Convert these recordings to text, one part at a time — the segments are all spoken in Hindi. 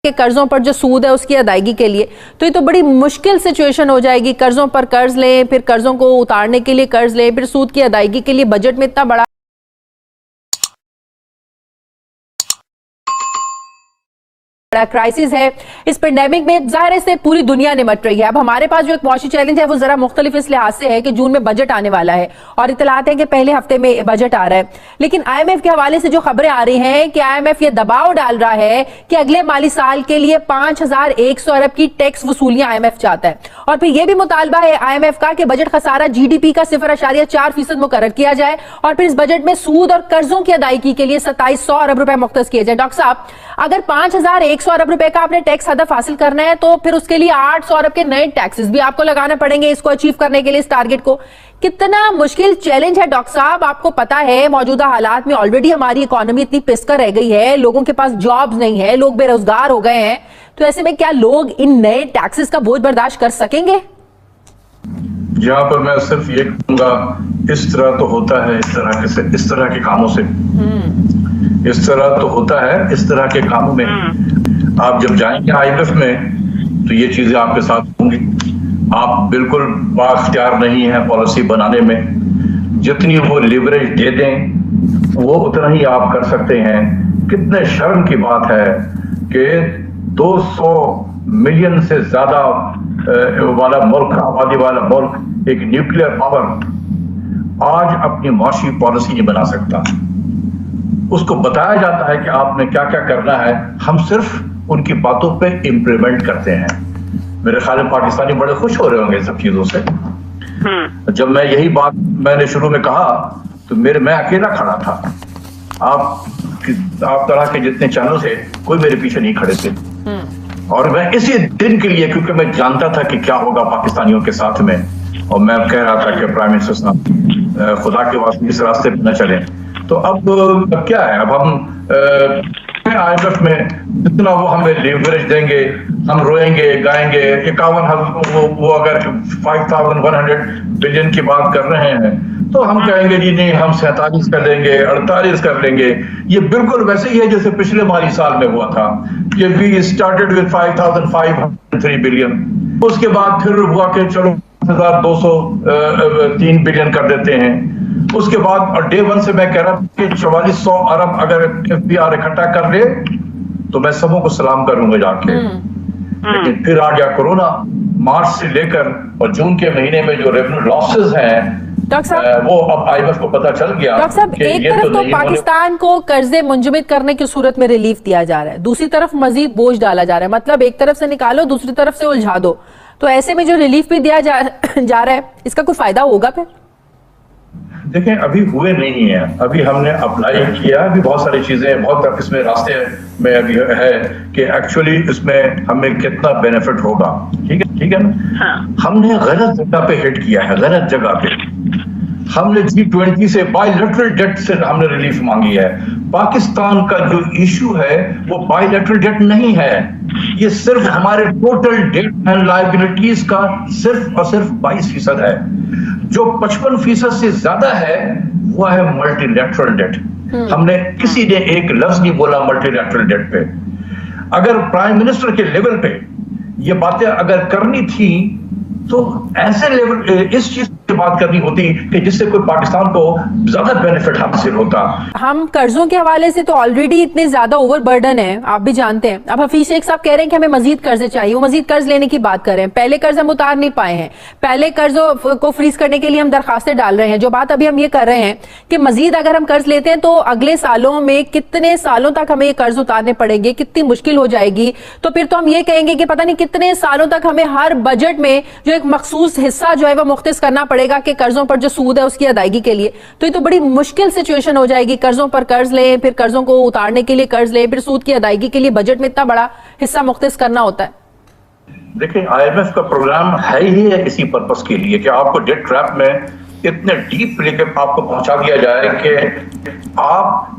के कर्जों पर जो सूद है उसकी अदायगी के लिए, तो ये तो बड़ी मुश्किल सिचुएशन हो जाएगी। कर्जों पर कर्ज लें, फिर कर्जों को उतारने के लिए कर्ज लें, फिर सूद की अदायगी के लिए बजट में इतना बड़ा क्राइसिस है। इस पेंडेमिक में जाहिर से पूरी दुनिया निमट रही है। अब हमारे पास जो एक मुआशी चैलेंज है वो जरा मुख्तलिफ इस लिहाज से है कि जून में बजट आने वाला है और इतलात है कि पहले हफ्ते में बजट आ रहा है, लेकिन IMF के हवाले से जो खबरें आ रही हैं कि IMF ये दबाव डाल रहा है कि अगले माली साल के लिए 5100 अरब की टैक्स वसूलियां IMF चाहता है। और फिर यह भी मुतालबा है IMF का कि बजट खसारा GDP का 0.4% मुकर्रर किया जाए और फिर इस बजट में सूद और कर्जों की अदायगी के लिए 2700 अरब रुपए मुख्तस किए जाए। डॉक्टर साहब, अगर 5100 अरब रुपए का आपने टैक्स हदफ हासिल करना है तो फिर उसके लिए 800 अरब के नए टैक्सेस भी आपको लगाने पड़ेंगे इसको अचीव करने के लिए, इस टारगेट को। कितना मुश्किल चैलेंज है डॉक्टर साहब। आपको पता है मौजूदा हालात में ऑलरेडी हमारी इकोनॉमी इतनी पिसकर रह गई है, लोगों के पास जॉब्स नहीं है, लोग बेरोजगार हो गए हैं, तो ऐसे में क्या लोग इन नए टैक्सेस का बोझ बर्दाश्त कर सकेंगे? यहाँ पर मैं सिर्फ ये कहूंगा, इस तरह तो होता है, इस तरह के कामों से, इस तरह तो होता है, इस तरह के कामों में आप जब जाएंगे IMF में तो ये चीजें आपके साथ होंगी। आप बिल्कुल बाख्तियार नहीं है पॉलिसी बनाने में। जितनी वो लिवरेज दे दें वो उतना ही आप कर सकते हैं। कितने शर्म की बात है कि 200 मिलियन से ज्यादा वाला मुल्क, आबादी वाला मुल्क, एक न्यूक्लियर पावर आज अपनी माशी पॉलिसी नहीं बना सकता। उसको बताया जाता है कि आपने क्या क्या करना है, हम सिर्फ उनकी बातों पे इम्प्लीमेंट करते हैं। मेरे ख्याल में पाकिस्तानी बड़े खुश हो रहे होंगे इन सब चीजों से। जब मैं यही बात मैंने शुरू में कहा तो मैं अकेला खड़ा था। आप तरह के जितने चैनल थे कोई मेरे पीछे नहीं खड़े थे, और मैं इसी दिन के लिए, क्योंकि मैं जानता था कि क्या होगा पाकिस्तानियों के साथ में, और मैं कह रहा था कि प्राइम मिनिस्टर साहब खुदा के वास्ते इस रास्ते पर न चले। तो अब क्या है, अब हम IMF में जितना वो हमें लिवरेज देंगे, हम रोएंगे गाएंगे। 51 वो अगर 5100 बिलियन की बात कर रहे हैं तो हम कहेंगे जी नहीं, हम 47 कर लेंगे, 48 कर लेंगे। ये बिल्कुल वैसे ही है जैसे पिछले माली साल में हुआ था कि वी स्टार्टेड विद 5503 बिलियन, उसके बाद फिर हुआ कि चलो 5203 बिलियन कर देते हैं। उसके बाद और डे 1 से मैं कह रहा हूं कि 4400 अरब अगर FBR इकट्ठा कर ले तो मैं सबों को सलाम करूंगा जाके। लेकिन फिर आ गया कोरोना। मार्च से लेकर और जून के महीने में जो रेवेन्यू लॉसेस हैं वो अब IMF को पता चल गया। डॉक्टर साहब, एक तरफ तो पाकिस्तान को कर्जे मुंजमद करने की सूरत में रिलीफ दिया जा रहा है, दूसरी तरफ मजीद बोझ डाला जा रहा है। मतलब एक तरफ से निकालो, दूसरी तरफ से उलझा दो। तो ऐसे में जो रिलीफ भी दिया जा रहा है, इसका कोई फायदा होगा फिर? देखें, अभी हुए नहीं है, अभी हमने अप्लाई किया, अभी बहुत सारी चीजें, बहुत इसमें रास्ते में अभी है कि एक्चुअली इसमें हमें कितना बेनिफिट होगा। ठीक है ना? हाँ। हमने गलत जगह पे हिट किया है, गलत जगह पे। हमने G20 से बायलैटरल डेट से हमने रिलीफ मांगी है। पाकिस्तान का जो इशू है वो बायलैटरल डेट नहीं है, ये सिर्फ हमारे टोटल डेट एंड लायबिलिटीज का सिर्फ और सिर्फ 22% है। जो 55% से ज्यादा है वो है मल्टीलैटरल डेट। हमने किसी ने एक लफ्ज नहीं बोला मल्टीलैटरल डेट पे। अगर प्राइम मिनिस्टर के लेवल पे ये बातें अगर करनी थी तो ऐसे लेवल इस चीज की बात करनी होती कि जिससे कोई पाकिस्तान को ज्यादा बेनिफिट हासिल होता। हम कर्जों के हवाले से तो ऑलरेडी इतने ज्यादा ओवरबर्डन है, आप भी जानते हैं। अब हफीज शेख साहब कह रहे हैं कि हमें मजीद कर्जे चाहिए, वो मजीद कर्ज लेने की बात कर रहे हैं। पहले कर्ज हम उतार नहीं पाए हैं, पहले कर्जों को फ्रीज करने के लिए हम दरखास्तें डाल रहे हैं। जो बात अभी हम ये कर रहे हैं कि मजीद अगर हम कर्ज लेते हैं तो अगले सालों में कितने सालों तक हमें ये कर्ज उतारने पड़ेंगे, कितनी मुश्किल हो जाएगी। तो फिर तो हम ये कहेंगे कि पता नहीं कितने सालों तक हमें हर बजट में जो एक मखसूस हिस्सा जो है वो मुख्तस करना पड़ेगा कि कर्जों पर जो सूद है उसकी अदायगी के लिए। तो ये तो बड़ी मुश्किल सिचुएशन हो जाएगी। कर्जों पर कर्ज लें, फिर कर्जों को उतारने के लिए कर्ज लें, फिर सूद की अदायगी के लिए बजट में इतना बड़ा हिस्सा मुख्तस करना होता है। देखिए, IMF का प्रोग्राम है ही है इसी पर्पस के लिए कि आपको डेट ट्रैप में इतने डीप लेके आपको पहुंचा दिया जाए कि आप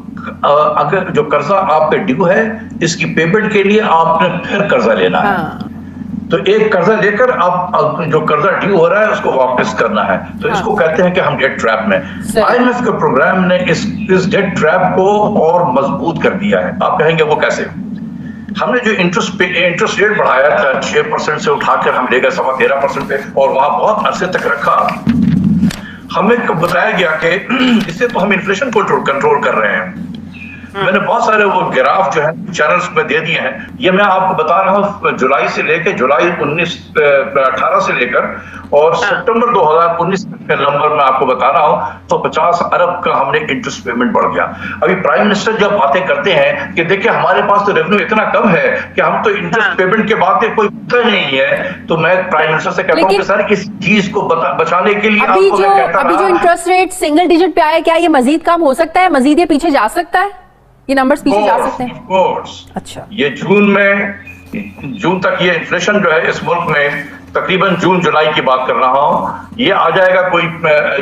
अगर जो कर्जा आप पे ड्यू है इसकी पेमेंट के लिए आपने फिर कर्जा लेना है। तो एक कर्जा लेकर आप जो कर्जा ड्यू हो रहा है उसको वापस करना है। तो इसको कहते हैं कि हम डेट ट्रैप में। IMF के प्रोग्राम ने इस डेट ट्रैप को और मजबूत कर दिया है। आप कहेंगे वो कैसे? हमने जो इंटरेस्ट रेट बढ़ाया था 6% से उठाकर हम ले गए 13.5% पे, और वहां बहुत अरसे तक रखा। हमें बताया गया कि इससे तो हम इन्फ्लेशन को कंट्रोल कर रहे हैं। मैंने बहुत सारे वो ग्राफ जो है चैनल्स में दे दिए हैं। ये मैं आपको बता रहा हूँ जुलाई 18 से लेकर और सितंबर 2019 के नंबर में आपको बता रहा हूँ, तो 50 अरब का हमने इंटरेस्ट पेमेंट बढ़ गया। अभी प्राइम मिनिस्टर जब बातें करते हैं कि देखिए हमारे पास तो रेवेन्यू इतना कम है कि हम तो इंटरेस्ट पेमेंट के बाद कोई पता नहीं है, तो मैं प्राइम मिनिस्टर से कहता हूँ कि सर इस चीज को बचाने के लिए अभी जो इंटरेस्ट रेट सिंगल डिजिट पे आया, क्या ये मजीद कम हो सकता है? मजीद ये पीछे जा सकता है? ये नंबर्स पीछे जा सकते हैं? अच्छा, ये जून तक ये इन्फ्लेशन जो है इस मुल्क में तकरीबन जून जुलाई की बात कर रहा हूँ, ये आ जाएगा कोई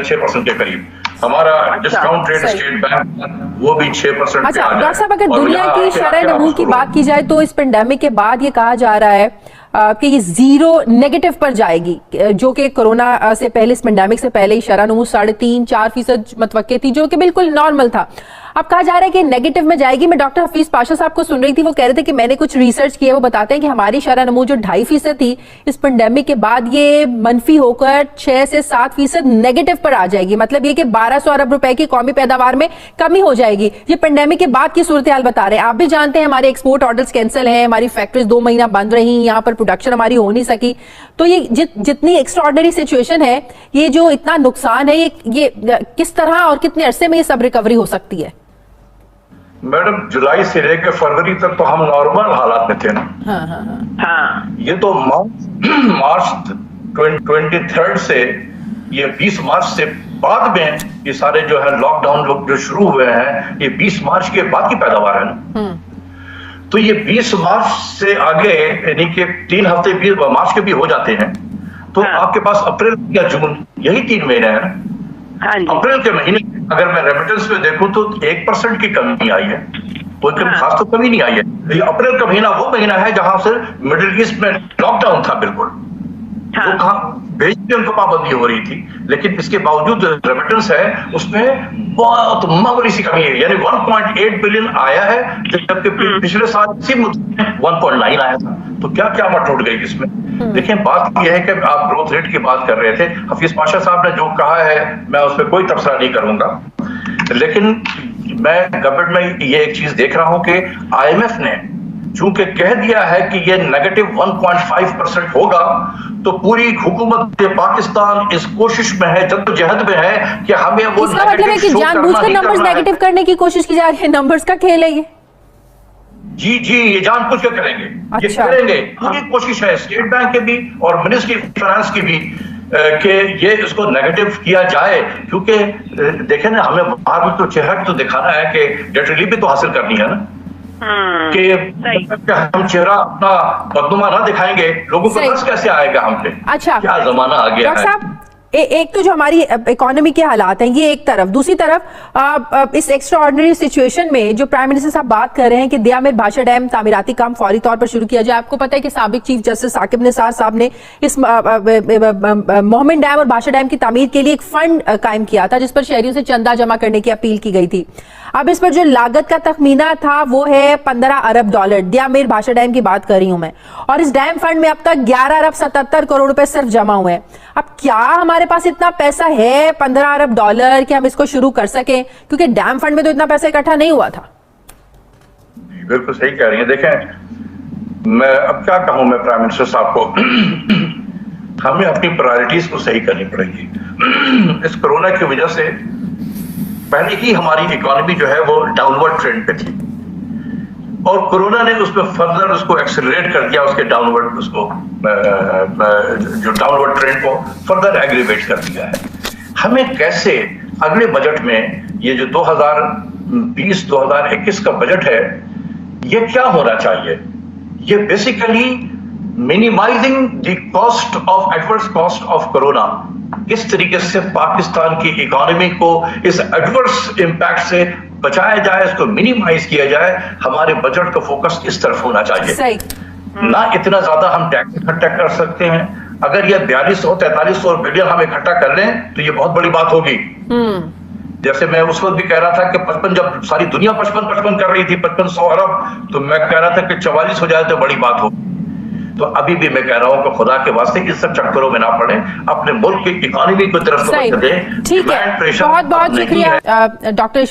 6% के करीब। हमारा डिस्काउंट रेट स्टेट बैंक वो भी 6% अच्छा, डॉक्टर साहब अगर दुनिया की शरह नमू की बात की जाए तो इस पेंडेमिक के बाद ये कहा जा रहा है कि ये जीरो नेगेटिव पर जाएगी, जो कि कोरोना से पहले, इस पेंडेमिक से पहले ही शरह नमू 3.5-4% मतवक्के थी, जो कि बिल्कुल नॉर्मल था। अब कहा जा रहा है कि नेगेटिव में जाएगी। मैं डॉक्टर हफीज पाशा साहब को सुन रही थी, वो कह रहे थे कि मैंने कुछ रिसर्च किया, वो बताते हैं कि हमारी शरह नमू जो 2.5% थी इस पेंडेमिक के बाद ये मनफी होकर 6 से 7% नेगेटिव पर आ जाएगी। मतलब ये कि 1200 अरब रुपए की कौमी पैदावार में कमी हो जाएगी। ये पेंडेमिक के बाद की सूरत हाल बता रहे हैं। आप भी जानते हैं हमारे एक्सपोर्ट ऑर्डर्स कैंसिल हैं, हमारी फैक्ट्रीज 2 महीना बंद रही, यहाँ पर प्रोडक्शन हमारी हो नहीं सकी। तो ये जितनी एक्स्ट्राऑर्डिनरी सिचुएशन है, ये जो इतना नुकसान है, ये किस तरह और कितने अरसे में ये सब रिकवरी हो सकती है? मैडम जुलाई से लेकर फरवरी तक तो हम नॉर्मल हालात में थे ना। हाँ। ये तो मार्च 23 से, ये 20 मार्च से बाद में ये सारे जो है लॉकडाउन लोग जो शुरू हुए हैं, ये 20 मार्च के बाद की पैदावार है ना। तो ये 20 मार्च से आगे यानी कि 3 हफ्ते भी मार्च के भी हो जाते हैं, तो आपके पास अप्रैल या जून यही 3 महीने हैं ना। अप्रैल के महीने अगर मैं रेमिटेंस में देखूं तो 1% की कमी आई है, कोई खास तो कमी नहीं आई है। ये अप्रैल का महीना वो महीना है जहां से मिडिल ईस्ट में लॉकडाउन था बिल्कुल, तो कहां भेजने उनको पाबंदी हो रही थी, लेकिन इसके बावजूद रेमिटेंस है उसमें बहुत मामूली सी कमी है, यानी 1.8 बिलियन आया है, जबकि पिछले साल इसी मुद्दे में 1.9 आया था। तो क्या क्या मत उठ गई इसमें। देखिए बात यह है कि आप ग्रोथ रेट की बात कर रहे थे, हफीज पाशा साहब ने जो कहा है मैं उस पर कोई तबसरा नहीं करूंगा, लेकिन मैं गवर्नमेंट में ये एक चीज देख रहा हूं कि IMF ने चूंकि कह दिया है कि ये नेगेटिव 1.5% होगा, तो पूरी हुकूमत पाकिस्तान इस कोशिश में है, जद्दोजहद में है कि हमें वो इसका मतलब है कि जानबूझकर नंबर्स नेगेटिव करने की कोशिश की जा रही है। नंबर्स का खेल है ये। जी ये जानबूझ के करेंगे। अच्छा। ये करेंगे, पूरी कोशिश है स्टेट बैंक की भी और मिनिस्ट्री ऑफ फाइनेंस की भी कि ये इसको नेगेटिव किया जाए, क्योंकि देखें ना हमें बाहर भी तो चेहरा तो दिखाना है कि डेट रिलीफ भी तो हासिल करनी है ना, कि हम चेहरा अपना बदनुमा ना दिखाएंगे, लोगों को दर्द कैसे आएगा हम पे। अच्छा, क्या जमाना आ गया है। एक तो जो हमारी इकोनॉमी के हालात हैं ये एक तरफ, दूसरी तरफ इस एक्स्ट्रा ऑर्डिनरी सिचुएशन में जो प्राइम मिनिस्टर साहब बात कर रहे हैं कि दिया मिर भाषा डैम तामीराती काम फौरी तौर पर शुरू किया जाए। आपको पता है कि साबिक चीफ जस्टिस साकिब निसार साहब ने इस मोहम्मद डैम और भाषा डैम की तामीर के लिए एक फंड कायम किया था, जिस पर शहरियों से चंदा जमा करने की अपील की गई थी। अब इस पर जो लागत का तखमीना था वो है 15 अरब डॉलर। दिया मिर भाषा डैम की बात कर रही हूं मैं, और इस डैम फंड में अब तक 11 अरब 77 करोड़ रुपए सिर्फ जमा हुए हैं। अब क्या हमारे पास इतना पैसा है 15 अरब डॉलर कि हम इसको शुरू कर सकें, क्योंकि डैम फंड में तो इतना पैसा इकट्ठा नहीं हुआ था। बिल्कुल सही कह रही हैं। देखें मैं अब क्या कहूं मैं प्राइम मिनिस्टर साहब को हमें अपनी प्रायोरिटीज को सही करनी पड़ेगी। इस कोरोना की वजह से पहले ही हमारी इकोनॉमी जो है वो डाउनवर्ड ट्रेंड पे थी, और कोरोना ने उसमें फर्दर उसको एक्सेलरेट कर दिया, उसके डाउनवर्ड उसको जो डाउनवर्ड ट्रेंड को फर्दर एग्रीवेट कर दिया है। हमें कैसे अगले बजट में ये जो 2020-2021 का बजट है ये क्या होना चाहिए, ये basically minimizing the cost of adverse cost of corona, किस तरीके से पाकिस्तान की इकोनॉमी को इस एडवर्स इंपैक्ट से बचाया जाए, इसको मिनिमाइज किया जाए। हमारे बजट का फोकस इस तरफ होना चाहिए। ना इतना ज्यादा हम टैक्स इकट्ठा कर सकते हैं, अगर ये 4200-4300 बिलियन हम इकट्ठा कर लें तो ये बहुत बड़ी बात होगी, जैसे मैं उस वक्त भी कह रहा था कि 55, जब सारी दुनिया 55 कर रही थी, 5500 अरब, तो मैं कह रहा था कि 44 हो जाए तो बड़ी बात हो। तो अभी भी मैं कह रहा हूं कि खुदा के वास्ते इस सब चक्करों में ना पड़े, अपने मुल्क की इकोनॉमी को तरफ तवज्जो दें। ठीक है, बहुत बहुत शुक्रिया डॉक्टर